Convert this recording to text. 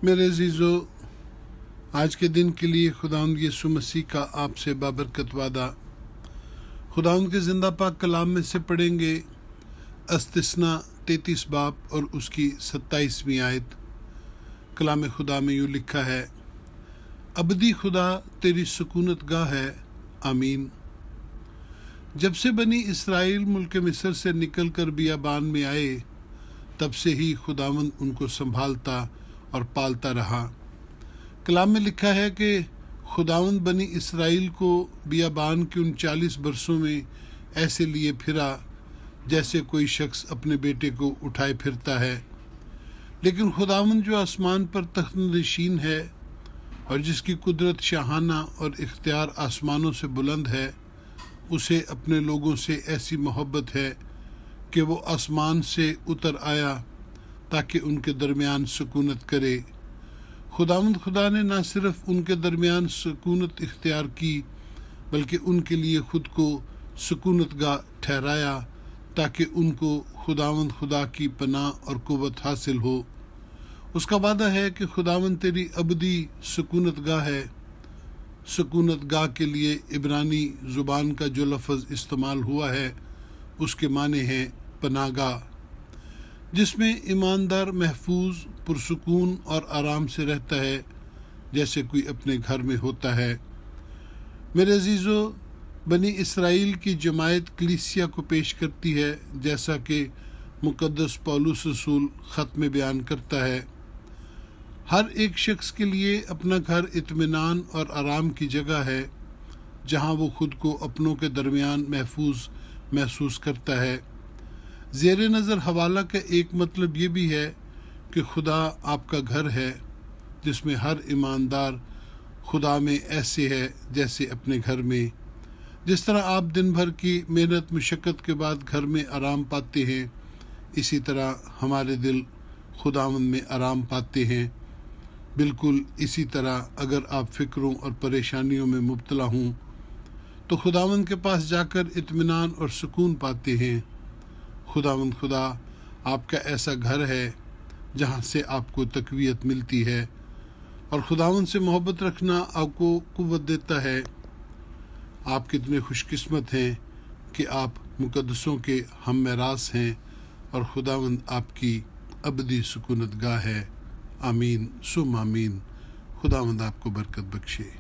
میرے عزیزو، آج کے دن کے لیے خداوند یسوع مسیح کا آپ سے بابرکت وعدہ خداوند کے زندہ پاک کلام میں سے پڑھیں گے۔ استثنا 33 باب اور اس کی 27ویں آیت۔ کلام خدا میں یوں لکھا ہے: ابدی خدا تیری سکونت گاہ ہے، آمین۔ جب سے بنی اسرائیل ملک مصر سے نکل کر بیابان میں آئے، تب سے ہی خداوند ان کو سنبھالتا اور پالتا رہا۔ کلام میں لکھا ہے کہ خداوند بنی اسرائیل کو بیابان کے ان 40 برسوں میں ایسے لیے پھرا جیسے کوئی شخص اپنے بیٹے کو اٹھائے پھرتا ہے۔ لیکن خداوند جو آسمان پر تخت نشین ہے اور جس کی قدرت شاہانہ اور اختیار آسمانوں سے بلند ہے، اسے اپنے لوگوں سے ایسی محبت ہے کہ وہ آسمان سے اتر آیا تاکہ ان کے درمیان سکونت کرے۔ خداوند خدا نے نہ صرف ان کے درمیان سکونت اختیار کی، بلکہ ان کے لیے خود کو سکونت گاہ ٹھہرایا تاکہ ان کو خداوند خدا کی پناہ اور قوت حاصل ہو۔ اس کا وعدہ ہے کہ خداوند تیری ابدی سکونت گاہ ہے۔ سکونت گاہ کے لیے عبرانی زبان کا جو لفظ استعمال ہوا ہے، اس کے معنی ہے پناہ گاہ، جس میں ایماندار محفوظ، پرسکون اور آرام سے رہتا ہے، جیسے کوئی اپنے گھر میں ہوتا ہے۔ میرے عزیزو، بنی اسرائیل کی جماعت کلیسیا کو پیش کرتی ہے، جیسا کہ مقدس پولس رسول خط میں بیان کرتا ہے۔ ہر ایک شخص کے لیے اپنا گھر اطمینان اور آرام کی جگہ ہے، جہاں وہ خود کو اپنوں کے درمیان محفوظ محسوس کرتا ہے۔ زیر نظر حوالہ کا ایک مطلب یہ بھی ہے کہ خدا آپ کا گھر ہے، جس میں ہر ایماندار خدا میں ایسے ہے جیسے اپنے گھر میں۔ جس طرح آپ دن بھر کی محنت مشقت کے بعد گھر میں آرام پاتے ہیں، اسی طرح ہمارے دل خداوند میں آرام پاتے ہیں۔ بالکل اسی طرح اگر آپ فکروں اور پریشانیوں میں مبتلا ہوں تو خداوند کے پاس جا کر اطمینان اور سکون پاتے ہیں۔ خداوند خدا آپ کا ایسا گھر ہے جہاں سے آپ کو تقویت ملتی ہے، اور خداوند سے محبت رکھنا آپ کو قوت دیتا ہے۔ آپ کتنے خوش قسمت ہیں کہ آپ مقدسوں کے ہم میراث ہیں، اور خداوند آپ کی ابدی سکونت گاہ ہے۔ آمین ثم آمین۔ خداوند آپ کو برکت بخشے۔